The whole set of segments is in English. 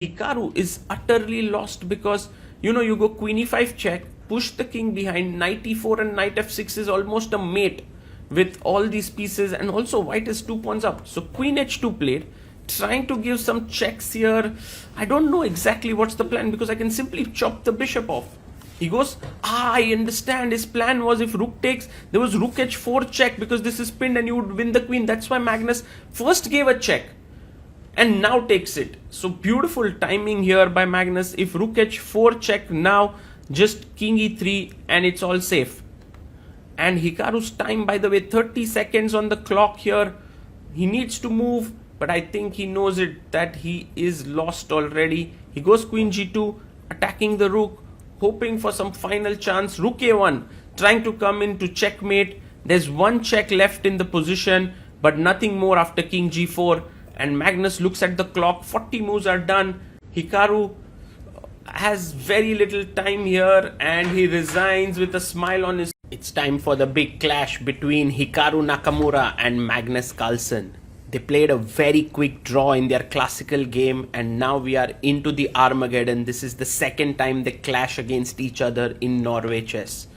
Hikaru is utterly lost because, you go queen e5 check, push the king behind, knight e4 and knight f6 is almost a mate with all these pieces, and also white is 2 pawns up. So queen h2 played, trying to give some checks here. I don't know exactly what's the plan because I can simply chop the bishop off. He goes, I understand. His plan was if rook takes, there was rook h4 check because this is pinned and you would win the queen. That's why Magnus first gave a check and now takes it. So beautiful timing here by Magnus. If rook h4 check, now just king e3 and it's all safe. And Hikaru's time, by the way, 30 seconds on the clock here. He needs to move, but I think he knows it that he is lost already. He goes queen g2, attacking the rook, hoping for some final chance. Rook a1, trying to come in to checkmate. There's one check left in the position, but nothing more after king g4. And Magnus looks at the clock. 40 moves are done. Hikaru has very little time here and he resigns with a smile on his. It's time for the big clash between Hikaru Nakamura and Magnus Carlsen. They played a very quick draw in their classical game and now we are into the Armageddon. This is the second time they clash against each other in Norway chess.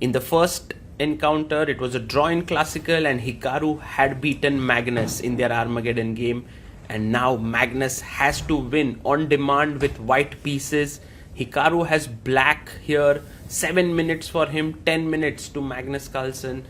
In the first encounter, it was a draw in classical and Hikaru had beaten Magnus in their Armageddon game. And now Magnus has to win on demand with white pieces. Hikaru has black here. 7 minutes for him, 10 minutes to Magnus Carlsen.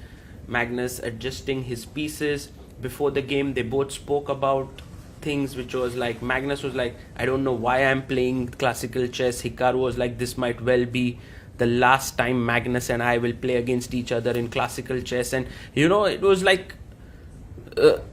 Magnus adjusting his pieces. Before the game, they both spoke about things which was like, Magnus was like, I don't know why I'm playing classical chess. Hikaru was like, this might well be the last time Magnus and I will play against each other in classical chess. And it was like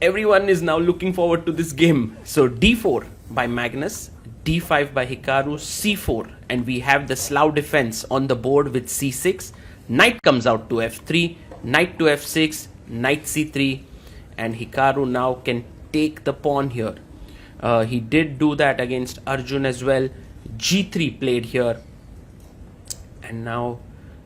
everyone is now looking forward to this game. So d4 by Magnus, d5 by Hikaru, c4, and we have the Slough defense on the board with c6. Knight comes out to f3, knight to f6, knight c3, and Hikaru now can take the pawn here. He did do that against Arjun as well. g3 played here, and now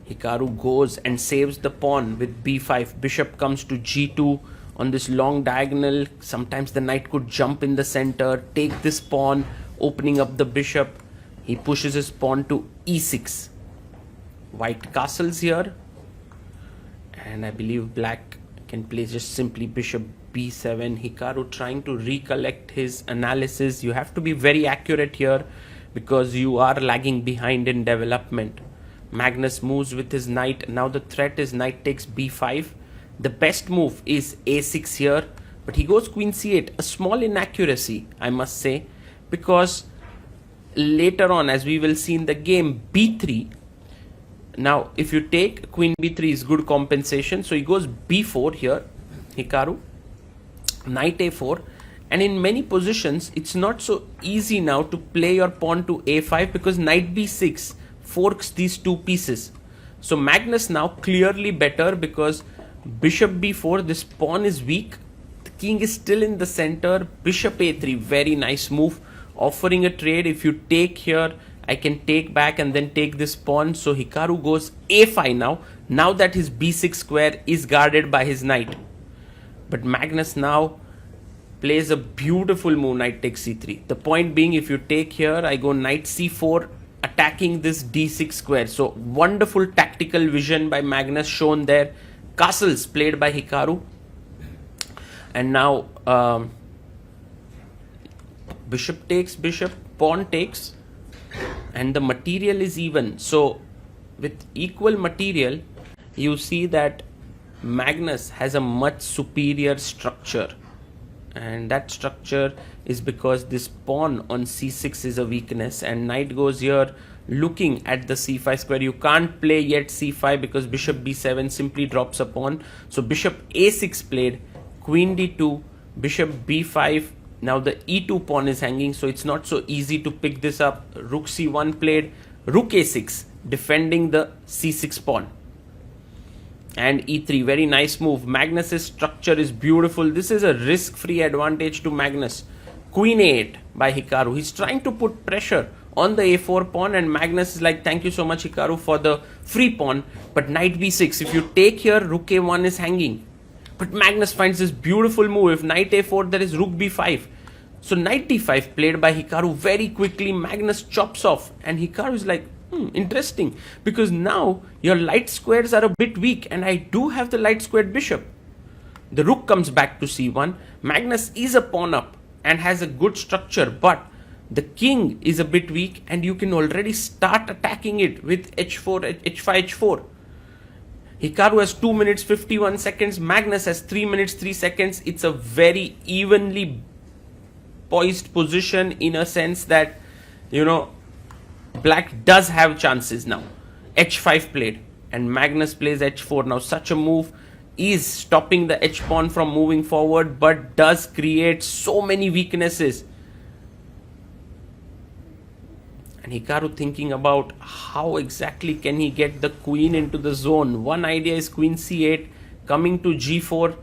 Hikaru goes and saves the pawn with b5. Bishop comes to g2 on this long diagonal. Sometimes the knight could jump in the center, take this pawn, opening up the bishop. He pushes his pawn to e6. White castles here, and I believe black can play just simply bishop b7. Hikaru trying to recollect his analysis. You have to be very accurate here because you are lagging behind in development. Magnus moves with his knight. Now the threat is knight takes b5. The best move is a6 here, but he goes queen c8. A small inaccuracy, I must say, because later on, as we will see in the game, b3. Now, if you take queen b3 is good compensation. So he goes b4 here, Hikaru, knight a4. And in many positions, it's not so easy now to play your pawn to a5 because knight b6 forks these two pieces. So Magnus now clearly better because bishop b4, this pawn is weak. The king is still in the center. Bishop a3, very nice move. Offering a trade. If you take here, I can take back and then take this pawn. So Hikaru goes a5 now that his b6 square is guarded by his knight. But Magnus now plays a beautiful move, knight takes c3. The point being, if you take here, I go knight c4, attacking this d6 square. So wonderful tactical vision by Magnus shown there. Castles played by Hikaru. And now bishop takes bishop, pawn takes, and the material is even. So with equal material, you see that Magnus has a much superior structure, and that structure is because this pawn on c6 is a weakness, and knight goes here looking at the c5 square. You can't play yet c5 because bishop b7 simply drops a pawn. So bishop a6 played, queen d2, bishop b5. Now the e2 pawn is hanging, so it's not so easy to pick this up. Rook c1 played, rook a6, defending the c6 pawn. And e3, very nice move. Magnus's structure is beautiful. This is a risk-free advantage to Magnus. Queen a8 by Hikaru. He's trying to put pressure on the a4 pawn, and Magnus is like, thank you so much Hikaru for the free pawn. But knight b6, if you take here, rook a1 is hanging. But Magnus finds this beautiful move. If knight a4, there is rook b5. So knight d5 played by Hikaru very quickly. Magnus chops off, and Hikaru is like, interesting, because now your light squares are a bit weak, and I do have the light squared bishop. The rook comes back to c1. Magnus is a pawn up and has a good structure, but the king is a bit weak, and you can already start attacking it with h4, h5, h4. Hikaru has 2 minutes 51 seconds. Magnus has 3 minutes 3 seconds. It's a very evenly poised position in a sense that, black does have chances now. h5 played, and Magnus plays h4. Now such a move is stopping the h pawn from moving forward, but does create so many weaknesses. And Hikaru thinking about how exactly can he get the queen into the zone. One idea is queen c8, coming to g4.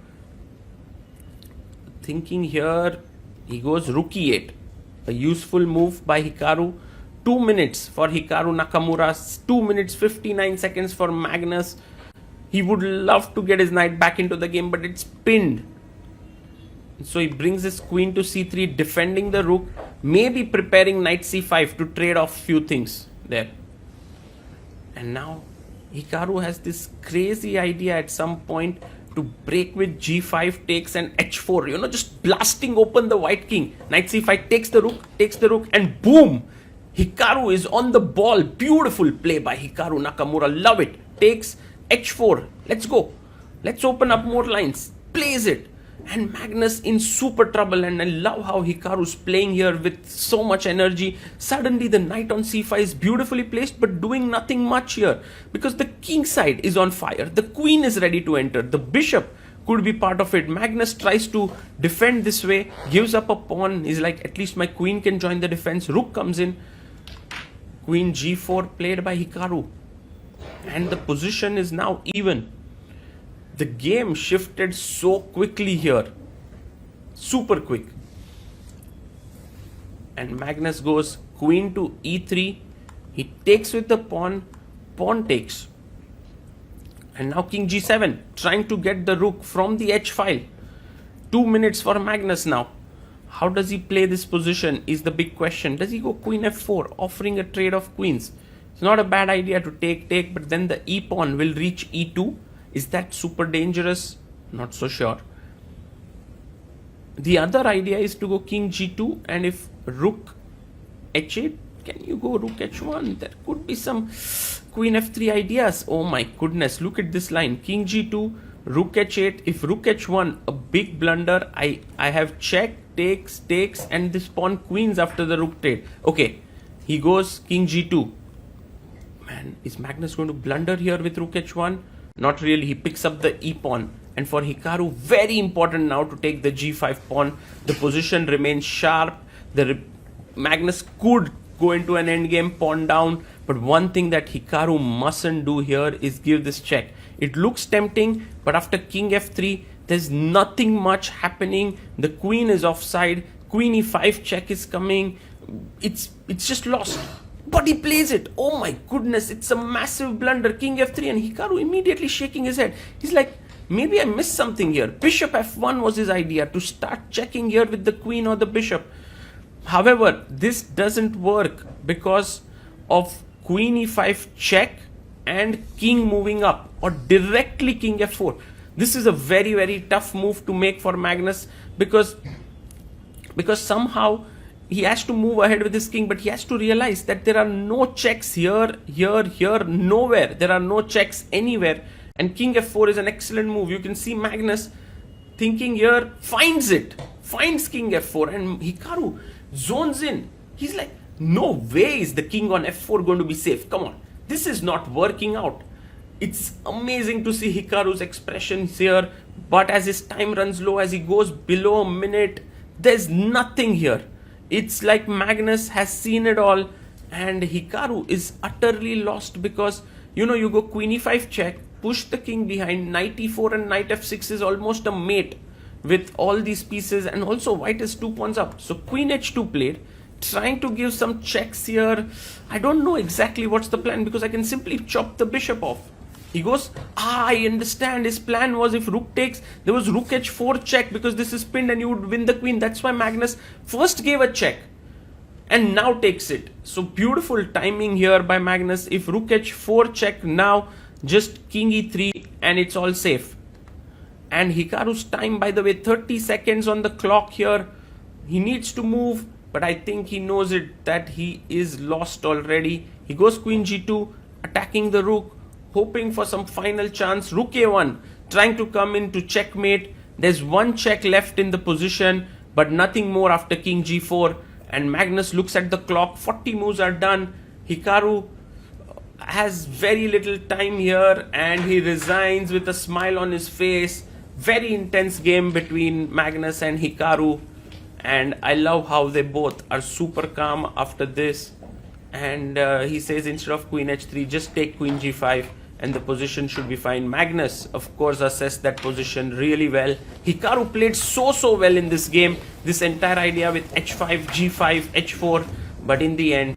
Thinking here, he goes rook e8. A useful move by Hikaru. 2 minutes for Hikaru Nakamura, 2 minutes 59 seconds for Magnus. He would love to get his knight back into the game, but it's pinned. So he brings his queen to c3, defending the rook, maybe preparing knight c5 to trade off few things there. And now Hikaru has this crazy idea at some point to break with g5 takes and h4, just blasting open the white king. Knight c5 takes the rook, and boom! Hikaru is on the ball. Beautiful play by Hikaru Nakamura. Love it. Takes h4. Let's go. Let's open up more lines. Plays it. And Magnus in super trouble, and I love how Hikaru's playing here with so much energy. Suddenly the knight on c5 is beautifully placed, but doing nothing much here because the king side is on fire. The queen is ready to enter. The bishop could be part of it. Magnus tries to defend this way, gives up a pawn. He's like, at least my queen can join the defense. Rook comes in. Queen g4 played by Hikaru. And the position is now even. The game shifted so quickly here. Super quick. And Magnus goes queen to e3. He takes with the pawn. Pawn takes. And now king g7. Trying to get the rook from the h file. 2 minutes for Magnus now. How does he play this position is the big question. Does he go queen f4, offering a trade of queens? It's not a bad idea to take, but then the e pawn will reach e2. Is that super dangerous? Not so sure. The other idea is to go king g2, and if rook h8, can you go rook h1? There could be some queen f3 ideas. Oh my goodness, look at this line. King g2, rook h8. If rook h1, a big blunder. I have check, takes, and this pawn queens after the rook trade. Okay, he goes king g2. Man, is Magnus going to blunder here with rook h1? Not really. He picks up the e pawn, and for Hikaru, very important now to take the g5 pawn. The position remains sharp. Magnus could go into an endgame, pawn down, but one thing that Hikaru mustn't do here is give this check. It looks tempting, but after king f3, there's nothing much happening. The queen is offside. Queen e5 check is coming. It's just lost. But he plays it. Oh my goodness, it's a massive blunder. King f3, and Hikaru immediately shaking his head. He's like, maybe I missed something here. Bishop f1 was his idea, to start checking here with the queen or the bishop. However, this doesn't work because of queen e5 check and king moving up, or directly king f4. This is a very, very tough move to make for Magnus because somehow he has to move ahead with his king, but he has to realize that there are no checks here, nowhere. There are no checks anywhere. And king f4 is an excellent move. You can see Magnus thinking here, finds king f4, and Hikaru zones in. He's like, no way is the king on f4 going to be safe. Come on, this is not working out. It's amazing to see Hikaru's expressions here, but as his time runs low, as he goes below a minute, there's nothing here. It's like Magnus has seen it all, and Hikaru is utterly lost because, you go queen e5 check, push the king behind, knight e4 and knight f6 is almost a mate with all these pieces, and also white is 2 pawns up. So queen h2 played, trying to give some checks here. I don't know exactly what's the plan because I can simply chop the bishop off. He goes, I understand. His plan was if rook takes, there was rook h4 check because this is pinned and you would win the queen. That's why Magnus first gave a check and now takes it. So beautiful timing here by Magnus. If rook h4 check now, just king e3 and it's all safe. And Hikaru's time, by the way, 30 seconds on the clock here. He needs to move, but I think he knows it that he is lost already. He goes queen g2, attacking the rook, hoping for some final chance. Rook a1, trying to come into checkmate. There's one check left in the position, but nothing more after king g4. And Magnus looks at the clock. 40 moves are done. Hikaru has very little time here and he resigns with a smile on his face. Very intense game between Magnus and Hikaru, and I love how they both are super calm after this. And he says instead of queen h3, just take queen g5 and the position should be fine. Magnus, of course, assessed that position really well. Hikaru played so well in this game, this entire idea with h5, g5, h4, but in the end